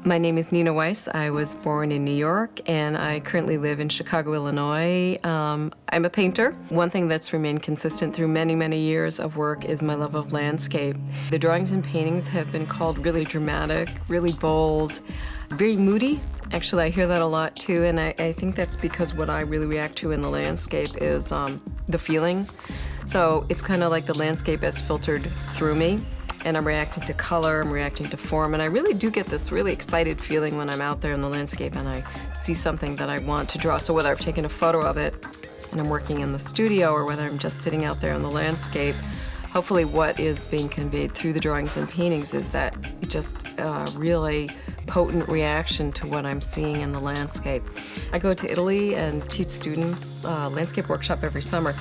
My name is Nina Weiss. I was born in New York, and I currently live in Chicago, Illinois. I'm a painter. One thing that's remained consistent through many, many years of work is my love of landscape. The drawings and paintings have been called really dramatic, really bold, very moody. Actually, I hear that a lot too, and I think that's because what I really react to in the landscape is the feeling. So it's kind of like the landscape has filtered through me. And I'm reacting to color, I'm reacting to form, and I really do get this really excited feeling when I'm out there in the landscape and I see something that I want to draw. So whether I've taken a photo of it and I'm working in the studio or whether I'm just sitting out there in the landscape, hopefully what is being conveyed through the drawings and paintings is that just a really potent reaction to what I'm seeing in the landscape. I go to Italy and teach students landscape workshop every summer.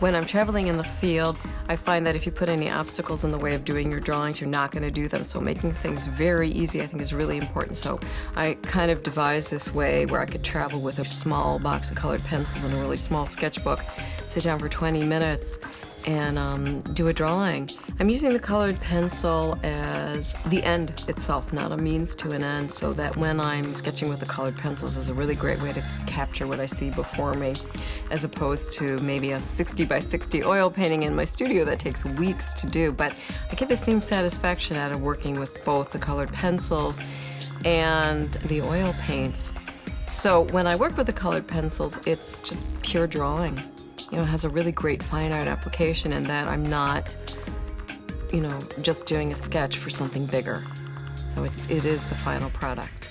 When I'm traveling in the field, I find that if you put any obstacles in the way of doing your drawings, you're not going to do them. So making things very easy, I think, is really important. So I kind of devised this way where I could travel with a small box of colored pencils and a really small sketchbook, sit down for 20 minutes, and do a drawing. I'm using the colored pencil as the end itself, not a means to an end, so that when I'm sketching with the colored pencils is a really great way to capture what I see before me, as opposed to maybe a 60 by 60 oil painting in my studio that takes weeks to do. But I get the same satisfaction out of working with both the colored pencils and the oil paints. So when I work with the colored pencils, it's just pure drawing. You know, it has a really great fine art application in that I'm not, just doing a sketch for something bigger. So it is the final product.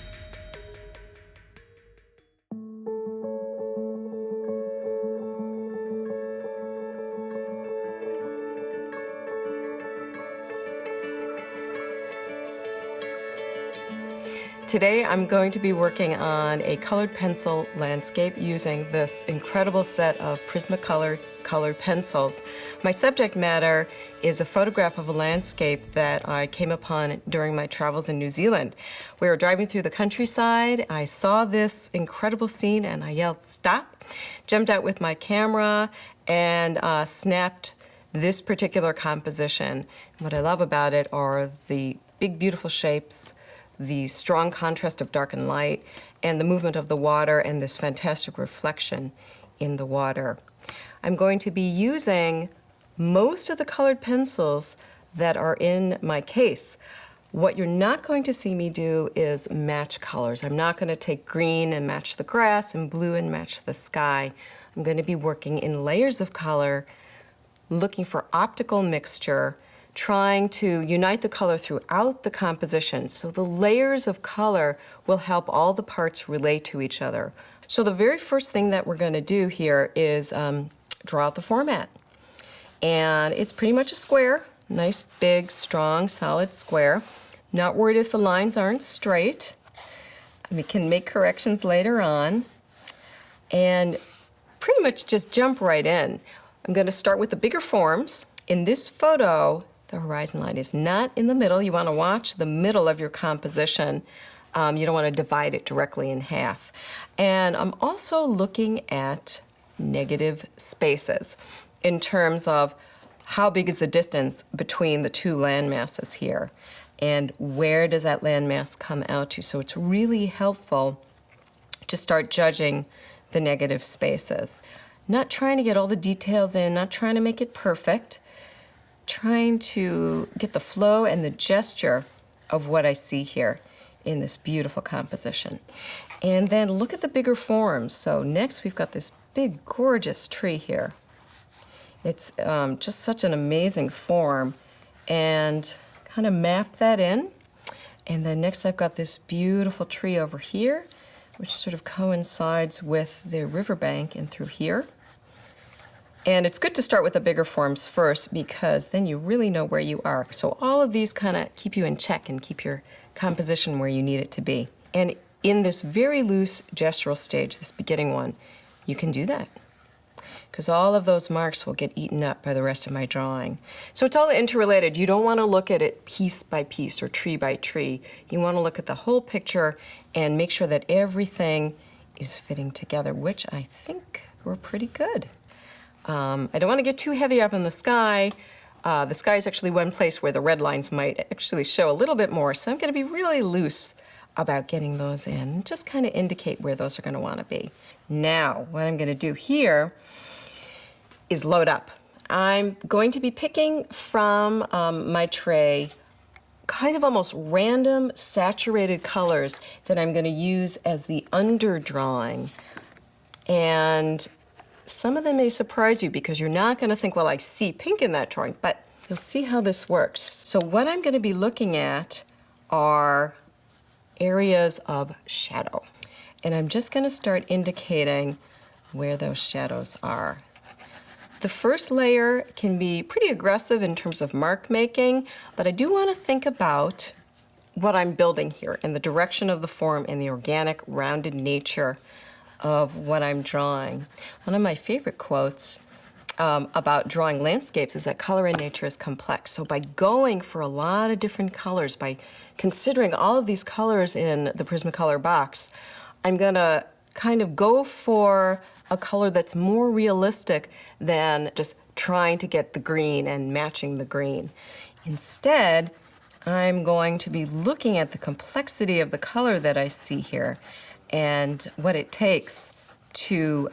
Today I'm going to be working on a colored pencil landscape using this incredible set of Prismacolor colored pencils. My subject matter is a photograph of a landscape that I came upon during my travels in New Zealand. We were driving through the countryside. I saw this incredible scene and I yelled, "Stop!" Jumped out with my camera and snapped this particular composition. And what I love about it are the big, beautiful shapes, the strong contrast of dark and light, and the movement of the water and this fantastic reflection in the water. I'm going to be using most of the colored pencils that are in my case. What you're not going to see me do is match colors. I'm not going to take green and match the grass and blue and match the sky. I'm going to be working in layers of color, looking for optical mixture, trying to unite the color throughout the composition. So the layers of color will help all the parts relate to each other. So the very first thing that we're going to do here is draw out the format. And it's pretty much a square, nice, big, strong, solid square. Not worried if the lines aren't straight. We can make corrections later on. And pretty much just jump right in. I'm going to start with the bigger forms. In this photo, the horizon line is not in the middle. You want to watch the middle of your composition. You don't want to divide it directly in half. And I'm also looking at negative spaces in terms of how big is the distance between the two land masses here and where does that land mass come out to. So it's really helpful to start judging the negative spaces. Not trying to get all the details in, not trying to make it perfect, trying to get the flow and the gesture of what I see here in this beautiful composition. And then look at the bigger forms. So next we've got this big, gorgeous tree here. It's just such an amazing form. And kind of map that in. And then next I've got this beautiful tree over here, which sort of coincides with the riverbank and through here. And it's good to start with the bigger forms first because then you really know where you are. So all of these kind of keep you in check and keep your composition where you need it to be. And in this very loose gestural stage, this beginning one, you can do that because all of those marks will get eaten up by the rest of my drawing. So it's all interrelated. You don't want to look at it piece by piece or tree by tree. You want to look at the whole picture and make sure that everything is fitting together, which I think we're pretty good. I don't want to get too heavy up in the sky. The sky is actually one place where the red lines might actually show a little bit more, so I'm going to be really loose about getting those in. Just kind of indicate where those are going to want to be. Now, what I'm going to do here is load up. I'm going to be picking from my tray kind of almost random saturated colors that I'm going to use as the underdrawing. And some of them may surprise you because you're not going to think, well, I see pink in that drawing, but you'll see how this works. So what I'm going to be looking at are areas of shadow. And I'm just going to start indicating where those shadows are. The first layer can be pretty aggressive in terms of mark making, but I do want to think about what I'm building here and the direction of the form and the organic, rounded nature of what I'm drawing. One of my favorite quotes about drawing landscapes is that color in nature is complex. So by going for a lot of different colors, by considering all of these colors in the Prismacolor box, I'm going to kind of go for a color that's more realistic than just trying to get the green and matching the green. Instead, I'm going to be looking at the complexity of the color that I see here and what it takes to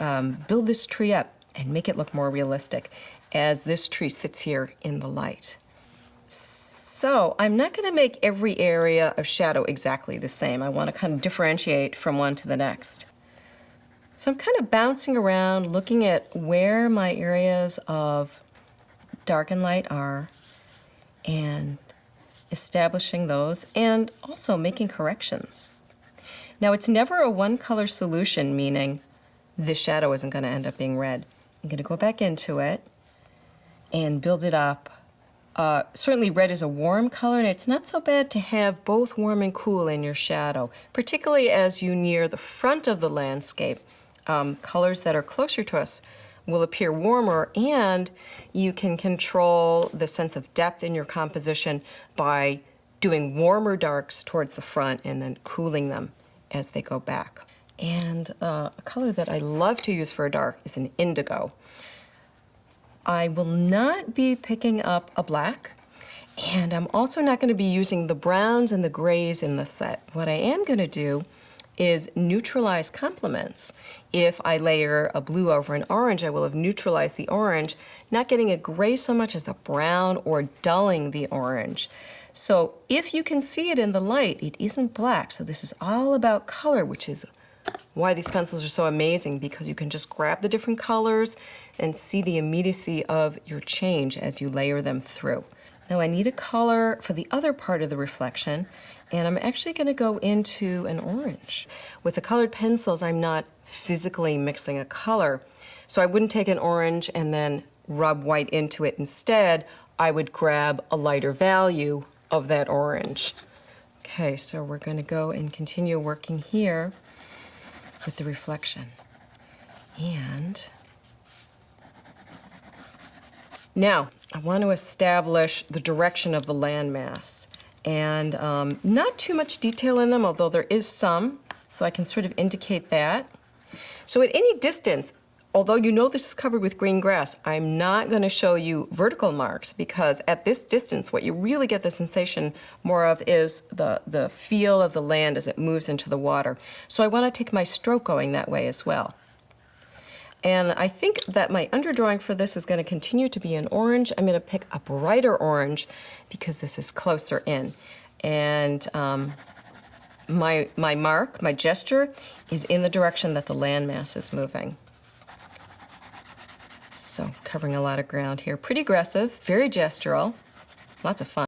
build this tree up and make it look more realistic as this tree sits here in the light. So I'm not going to make every area of shadow exactly the same. I want to kind of differentiate from one to the next. So I'm kind of bouncing around, looking at where my areas of dark and light are and establishing those and also making corrections. Now it's never a one color solution, meaning this shadow isn't going to end up being red. I'm going to go back into it and build it up. Certainly red is a warm color, and it's not so bad to have both warm and cool in your shadow, particularly as you near the front of the landscape. Colors that are closer to us will appear warmer, and you can control the sense of depth in your composition by doing warmer darks towards the front and then cooling them as they go back. And a color that I love to use for a dark is an indigo. I will not be picking up a black, and I'm also not going to be using the browns and the grays in the set. What I am going to do is neutralize complements. If I layer a blue over an orange, I will have neutralized the orange, not getting a gray so much as a brown or dulling the orange. So if you can see it in the light, it isn't black. So this is all about color, which is why these pencils are so amazing, because you can just grab the different colors and see the immediacy of your change as you layer them through. Now I need a color for the other part of the reflection, and I'm actually going to go into an orange. With the colored pencils, I'm not physically mixing a color, so I wouldn't take an orange and then rub white into it. Instead, I would grab a lighter value of that orange. Okay, so we're going to go and continue working here with the reflection. And now I want to establish the direction of the landmass. And not too much detail in them, although there is some, so I can sort of indicate that. So at any distance, although you know this is covered with green grass, I'm not going to show you vertical marks, because at this distance what you really get the sensation more of is the feel of the land as it moves into the water. So I want to take my stroke going that way as well. And I think that my underdrawing for this is going to continue to be an orange. I'm going to pick a brighter orange because this is closer in. And my mark, my gesture, is in the direction that the landmass is moving. So covering a lot of ground here. Pretty aggressive, very gestural, lots of fun.